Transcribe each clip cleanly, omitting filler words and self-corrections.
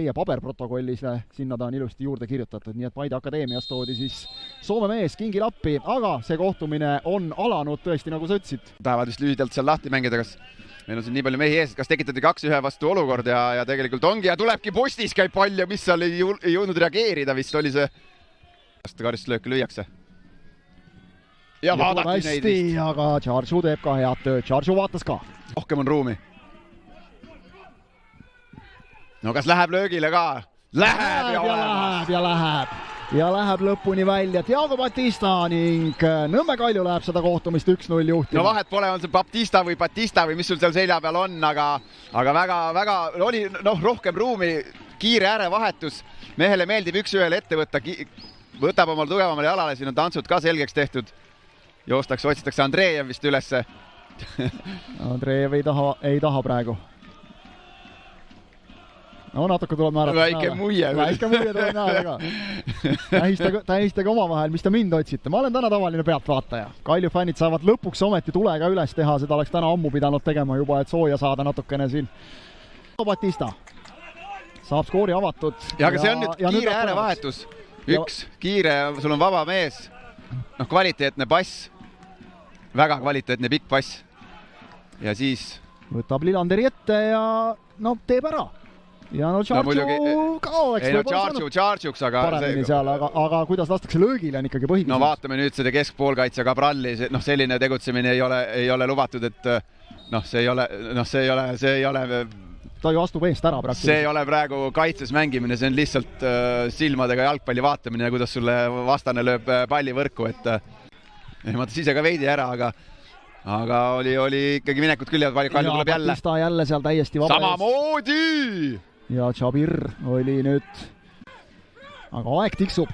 meie paberprotokollis, sinna ta on ilusti juurde kirjutatud, nii et Paide Akadeemias toodi siis Soome mees kingilappi, aga see kohtumine on alanud tõesti, nagu sa ütlesid. Tahavad vist lühidalt seal lahti mängida, kas meil on siin nii palju mehi ees, kas tekitati 2-1 vastu olukord ja tegelikult ongi ja tulebki postis käib palju, mis seal ei jõudnud reageerida, vist oli see karistuslööki lüüakse. Ja vaadati neid vist. Aga Charju teeb ka head tööd, Charju vaatas ka. Rohkem on ruumi. No kas läheb löögile ka? Läheb ja läheb lõpuni välja. Thiago Batista ning Nõmme Kalju läheb seda kohtumist 1-0 juhtima. No vahet pole, on see Batista või mis sul seal selja peal on, aga väga oli rohkem ruumi, kiire äärevahetus. Mehele meeldib 1-1 ette võtta, võtab omal tugevamale jalale, siin on tantsud ka selgeks tehtud. Otsitakse Andreev vist ülesse. Andreev ei taha praegu. No natuke tuleb naerata. Väike muie tuleb naerata ka. Tähistage omavahel, mis te mind otsite. Ma olen täna tavaline pealtvaataja. Kalju fännid saavad lõpuks ometi tule ka üles teha, seda oleks täna ammu pidanud tegema juba, et sooja saada natukene siin. Batista saab skoori avatud. Ja aga see on nüüd kiire äärevahetus. Üks kiire, sul on vaba mees. Kvaliteetne pass. Väga kvaliteetne pikk pass. Ja siis võtab Lillanderi ette ja teeb ära. Ja Charju ka oleks Charjuks, paremini seal, aga kuidas lastakse löögile on ikkagi põhiküsimus. No vaatame nüüd seda keskpoolkaitse Cabralli, selline tegutsemine ei ole lubatud, et see ei ole ta ju astub eest ära praktiliselt. See ei ole praegu kaitses mängimine, see on lihtsalt silmadega jalgpalli vaatamine ja kuidas sulle vastane lööb palli võrku, et ehmatas ise ka veidi ära, aga oli ikkagi minekut küll ja Kalju tuleb jälle. Batista jälle seal täiesti vaba Samamoodi! Ja Jabir oli nüüd, aga aeg tiksub.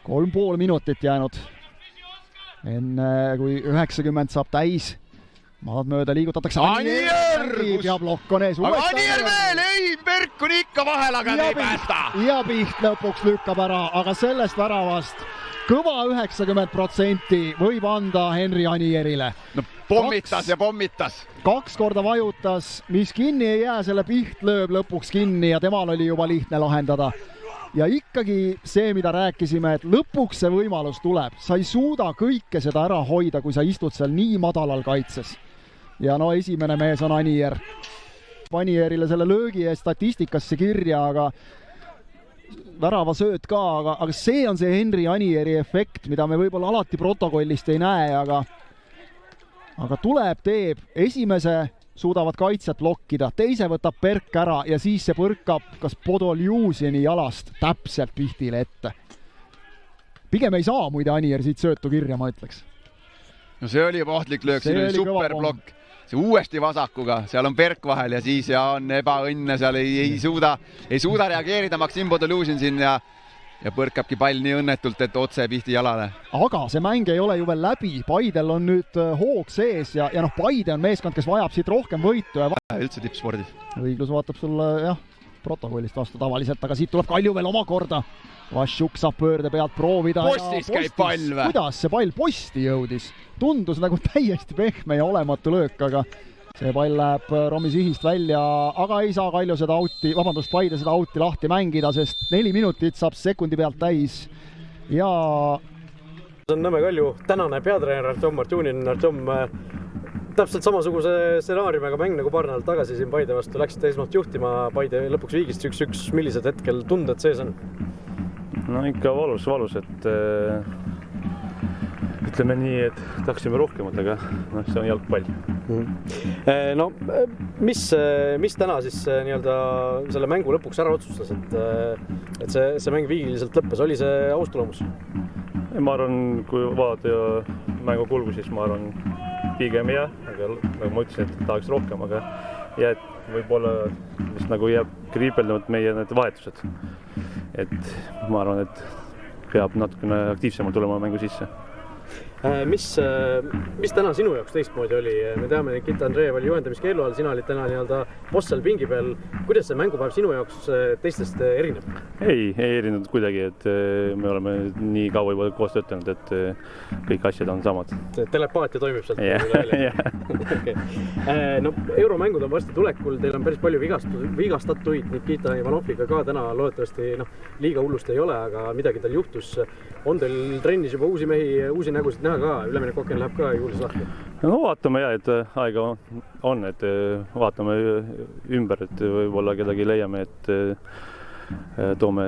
3,5 minutit jäänud. Enne kui 90 saab täis. Maad mööda liigutatakse. Anier! Ja blokk on ees. Aga Anier veel! Ei, Perk on ikka vahel, aga ei päästa. Ja Piht lõpuks lükkab ära, aga sellest väravast kõva 90% võib anda Henri Anierile. No pommitas ja pommitas. 2 korda vajutas, mis kinni ei jää, selle Piht lööb lõpuks kinni ja temal oli juba lihtne lahendada. Ja ikkagi see, mida rääkisime, et lõpuks see võimalus tuleb. Sa ei suuda kõike seda ära hoida, kui sa istud seal nii madalal kaitses. Ja esimene mees on Anier. Anierile selle löögi eest statistikasse kirja, aga värava sööt ka, aga see on see Henri Anieri efekt, mida me võib-olla alati protokollist ei näe, aga tuleb, teeb. Esimese suudavad kaitset blokkida, teise võtab Perk ära ja siis see põrkab kas Podoljuzini jalast täpselt Pihtile ette. Pigem ei saa muide Anier siit söötu kirja, ma ütleks. No see oli ohtlik löök, siin oli superblokk. See uuesti vasakuga, seal on Perk vahel ja siis on ebaõnne, seal ei suuda reageerida Maksim Podoljuzin siin ja põrkabki pall nii õnnetult, et otse Pihti jalale. Aga see mäng ei ole ju veel läbi, Paidel on nüüd hoog sees ja Paide on meeskond, kes vajab siit rohkem võitu. Üldse tippspordis. Õiglus vaatab sulle protokollist vastu tavaliselt, aga siit tuleb Kalju veel omakorda. Vašjuk saab pöörde pealt proovida. Postis käib pall või? Kuidas see pall posti jõudis? Tundus nagu täiesti pehme ja olematu löök, aga see pall läheb Romi sihist välja, aga ei saa Kalju seda Paide seda auti lahti mängida, sest 4 minutit saab sekundi pealt täis ja see on Nõmme Kalju tänane peatreener Artjom Martjunin. Artjom, täpselt samasuguse stsenaariumiga mäng nagu paar nädalat tagasi siin Paide vastu läksite esmalt juhtima, Paide lõpuks viigist 1-1, millised hetkel tunded sees on? No ikka valus, et ütleme nii, et tahtsime rohkemat, aga see on jalgpall. No, mis täna siis selle mängu lõpuks ära otsustas, et see mäng viigiliselt lõppes, oli see aus tulemus? Ma arvan, kui vaadata mängu kulgu, siis ma arvan pigem jah, aga nagu ma ütlesin, et tahaks rohkem, aga võib-olla vist nagu jääb kriipeldanud meie need vahetused. Et ma arvan, et peab natukene aktiivsemalt tulema mängu sisse. Mis täna sinu jaoks teistmoodi oli? Me teame, et Nikita Andreev oli juhendamiskeelu all, sina olid täna nii-öelda bossel pingi peal. Kuidas see mängupäev sinu jaoks teistest erineb? Ei erinenud kuidagi, et me oleme nii kaua juba koos töötanud, et kõik asjad on samad. Telepaatia toimib sealt üle. Okay. No, euromängud on varsti tulekul, teil on päris palju vigastatuid Nikita Ivanoviga ka täna loodetavasti liiga hullust ei ole, aga midagi tal juhtus. On teil trennis juba uusi mehi, uusi nägusid näha ka? Üleminekuoken läheb ka juulis lahti. No vaatame et aega on, et vaatame ümber, et võib-olla kedagi leiame, et toome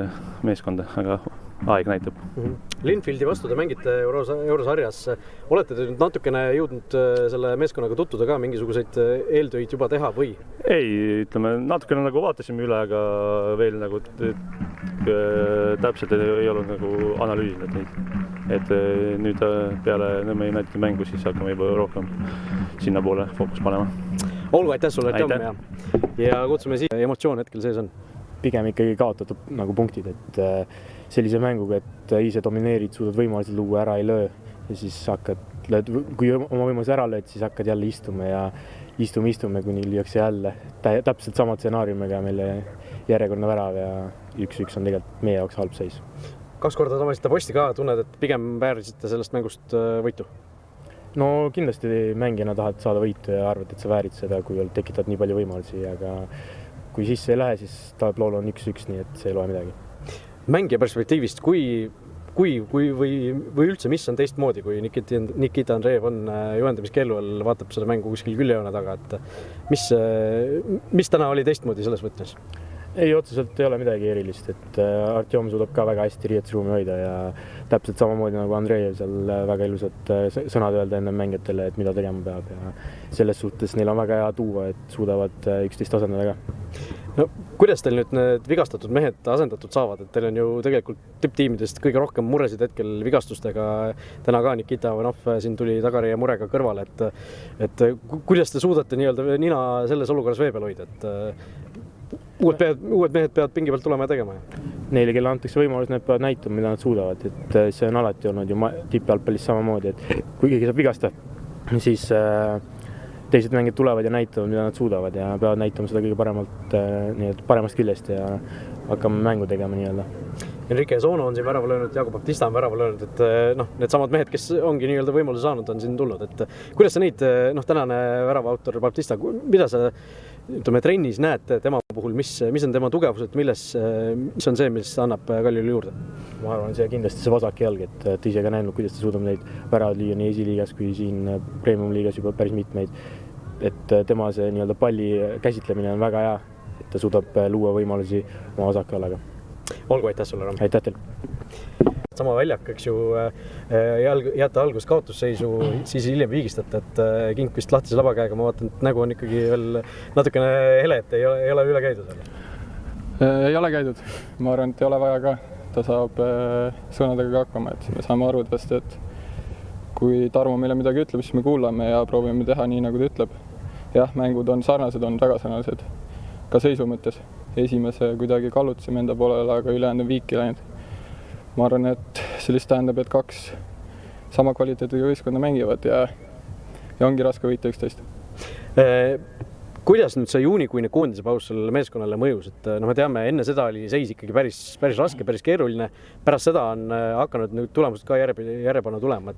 meeskonda, aga aeg näitab. Linfieldi vastu te mängite eurosarjas. Olete te nüüd natukene jõudnud selle meeskonnaga tutvuda ka, mingisuguseid eeltöid juba teha või? Ei, ütleme, natukene nagu vaatasime üle, aga veel nagu täpselt ei olnud nagu analüüsinud neid. Et nüüd peale Nõmme Unitedi mängu siis hakkame juba rohkem sinna poole fookus panema. Olgu, aitäh sulle, ja kutsume siia, emotsioon hetkel sees on? Pigem ikkagi kaotatud nagu punktid, et sellise mänguga, et ise domineerid, suudad võimalusi luua, ära ei löö ja siis kui oma võimalusi ära lööd, siis hakkad jälle istuma ja istume, kuni lüüakse jälle täpselt sama stsenaariumiga meile järjekordne värav ja 1-1 on tegelikult meie jaoks halb seis. 2 korda tavalisite posti ka, tunned, et pigem väärisite sellest mängust võitu? No kindlasti mängijana tahad saada võitu ja arvad, et sa väärid seda, kui tekitad nii palju võimalusi, aga kui sisse ei lähe, siis tablool on 1-1, nii et see ei loe midagi. Mängija perspektiivist, kui või üldse, mis on teistmoodi, kui Nikita Andreev on juhendamiskeelu all, vaatab seda mängu kuskil küljejoone taga, et mis täna oli teistmoodi selles võtmes? Ei, otseselt ei ole midagi erilist, et Artjom suudab ka väga hästi riietusruumi hoida ja täpselt samamoodi nagu Andreev seal väga ilusad sõnad öelda enne mängijatele, et mida tegema peab ja selles suhtes neil on väga hea tuua, et suudavad üksteist asendada ka. No, kuidas teil nüüd need vigastatud mehed asendatud saavad, et teil on ju tegelikult tipptiimidest kõige rohkem muresid hetkel vigastustega, täna ka Nikita Ivanov siin tuli tagari ja murega kõrvale, et kuidas te suudate nii-öelda nina selles olukorras vee peal hoida, et uued mehed peavad pingi pealt tulema ja tegema? Neile, kelle antakse võimalus, need peavad näitama, mida nad suudavad, et see on alati olnud ju tippjalgpallis samamoodi, et kui keegi saab vigasta, siis teised mängid tulevad ja näitavad, mida nad suudavad ja peavad näitama seda kõige paremast küljest ja hakkame mängu tegema nii-öelda. Enrique Sono on siin värava löönud, Jakob Baptista on värava löönud, et need samad mehed, kes ongi nii-öelda võimaluse saanud, on siin tulnud, et kuidas sa neid, tänane värava autor Baptista, mida sa trennis näed tema puhul, mis on tema tugevused, mis on see, mis annab Kaljule juurde? Ma arvan, see kindlasti see vasak jalg, et ise ka näinud, kuidas ta suudab neid väravad lüüa nii esiliigas kui siin Premium liigas juba päris mitmeid. Et tema see nii-öelda palli käsitlemine on väga hea, et ta suudab luua võimalusi oma vasak jalaga. Olgu, aitäh sulle, Ram. Aitäh teil. Sama väljak, eks ju, jääte algus kaotusseisu, siis hiljem viigistate, et Kink vist lahtise labakäega, ma vaatan, et nägu on ikkagi veel natukene hele, et ei ole üle käidud. Ei ole käidud. Ma arvan, et ei ole vaja ka. Ta saab sõnadega hakkama, et me saame aru tõesti, et kui Tarmo meile midagi ütleb, siis me kuulame ja proovime teha nii, nagu ta ütleb. Jah, mängud on sarnased, on väga sarnased. Ka seisu mõttes. Esimese kuidagi kallutasime enda poolele, aga ülejäänud on viiki läinud. Ma arvan, et sellist tähendab, et 2 sama kvaliteediga võistkonda mängivad ja ongi raske võita 11. Kuidas nüüd see juunikuine koondise paus sellele meeskonnale mõjus? Et me teame, enne seda oli seis ikkagi päris raske, päris keeruline. Pärast seda on hakanud nüüd tulemused ka järjepanu tulema.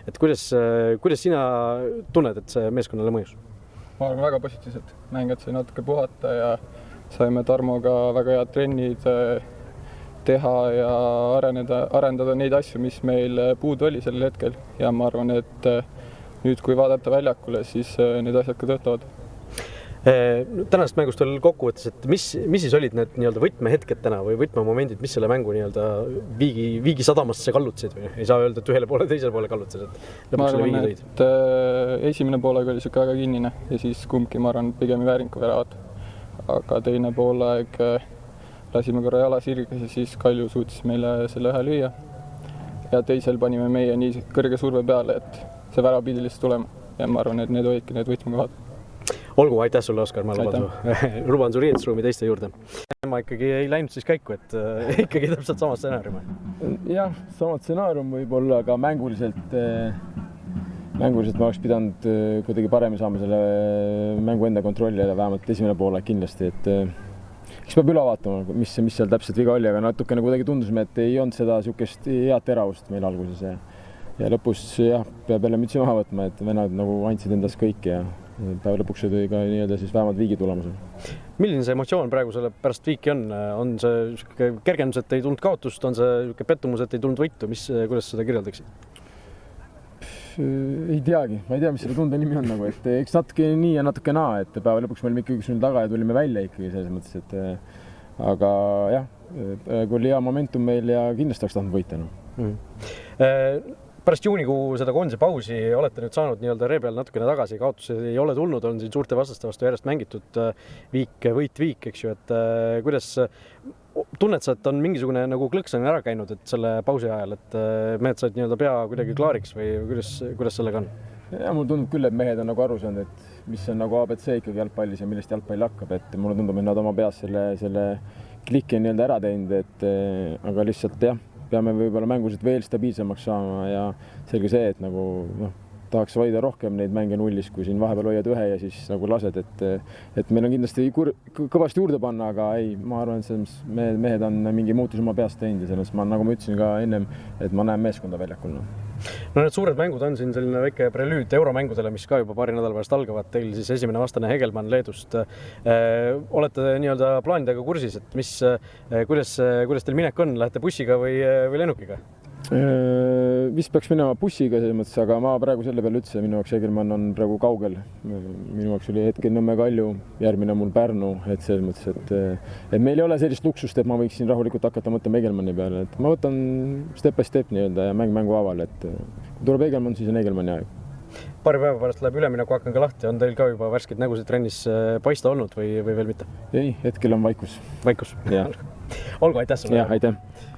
Et kuidas sina tunned, et see meeskonnale mõjus? Ma arvan väga positiivselt. Mängijad sai natuke puhata ja saime Tarmoga väga head trennid teha ja arendada neid asju, mis meil puudu oli sellel hetkel. Ja ma arvan, et nüüd, kui vaadata väljakule, siis need asjad ka töötavad. Tänast mängust veel kokkuvõttes, et mis siis olid need nii-öelda võtmehetked täna või võtmemomendid, mis selle mängu nii-öelda viigi sadamasse kallutasid või ei saa öelda, et ühele poole, teisele poole kallutasid, et ma arvan, et esimene poolega oli siuke väga kinnine ja siis kumbki, ma arvan, pigem ei vääringu väravat. Aga teine poolaeg lasime korra jala sirges ja siis Kalju suutis meile selle ühe lüüa ja teisel panime meie nii kõrge surve peale, et see värav pidi lihtsalt tulema ja ma arvan, et need olidki need võtmekohad. Olgu, aitäh sulle, Oskar, ma luban su riietusruumi teiste juurde. Ma ikkagi ei läinud siis käiku, et ikkagi täpselt sama stsenaarium. Jah, sama stsenaarium võib-olla, aga mänguliselt ma oleks pidanud kuidagi paremini saama selle mängu enda kontrolli ja vähemalt esimene poole kindlasti, et eks peab üle vaatama, mis seal täpselt viga oli, aga natukene kuidagi tundusime, et ei olnud seda niisugust head teravust meil alguses ja lõpus jah, peab jälle mütsi maha võtma, et vennad nagu andsid endast kõik ja päeva lõpuks tõi ka nii-öelda siis vähemalt viigi tulemuse. Milline see emotsioon praegu selle pärast viiki on? On see kergendus, et ei tulnud kaotust, on see pettumus, et ei tulnud võitu? Kuidas seda kirjeldaksid? Ei teagi, ma ei tea, mis selle tunde nimi on nagu, et eks natuke nii ja natuke naa, et päeva lõpuks me olime ikkagi 1-0 taga ja tulime välja ikkagi selles mõttes, et aga jah, kui oli hea momentum meil ja kindlasti oleks tahtnud võita. Pärast juunikuu seda koondise pausi olete nüüd saanud nii-öelda ree peal natukene tagasi, kaotusi ei ole tulnud, on siin suurte vastaste vastu järjest mängitud võit-viik, eks ju, et kuidas tunned sa, et on mingisugune nagu klõks on ära käinud, et selle pausi ajal, et mehed said nii-öelda pea kuidagi klaariks või kuidas sellega on? Ja mulle tundub küll, et mehed on nagu aru saanud, et mis on nagu ABC ikkagi jalgpallis ja millest jalgpall hakkab, et mulle tundub, et nad oma peas selle kliki on nii-öelda ära teinud, et aga lihtsalt jah, peame võib-olla mängusid veel stabiilsemaks saama ja selge see, et nagu tahaks hoida rohkem neid mänge nullis, kui siin vahepeal hoiad ühe ja siis nagu lased, et meil on kindlasti kõvasti juurde panna, aga ei, ma arvan, et mehed on mingi muutus oma peast teinud ja selles nagu ma ütlesin ka ennem, et ma näen meeskonda väljakul. No need suured mängud on siin selline väike prelüüd euromängudele, mis ka juba paari nädala pärast algavad. Teil siis esimene vastane Hegelmann Leedust. Olete nii-öelda plaanidega kursis, et kuidas teil minek on? Lähete bussiga või lennukiga? Vist peaks minema bussiga selles mõttes, aga ma praegu selle peale ütlesin, minu jaoks Hegelmann on praegu kaugel. Minu jaoks oli hetkel Nõmme Kalju, järgmine mul Pärnu, et selles mõttes, et meil ei ole sellist luksust, et ma võiksin rahulikult hakata mõtlema Hegelmanni peale. Et ma võtan step by step nii-öelda ja mängu aval, et kui tuleb Hegelmann, siis on Hegelmanni aeg. Paari päeva pärast läheb ülemineku hakkan ka lahti. On teil ka juba värskeid nägusid trennis paista olnud või veel mitte? Ei, hetkel on vaikus. Vaikus? Ja. Olgu, aitäh sulle! Ja, aitäh!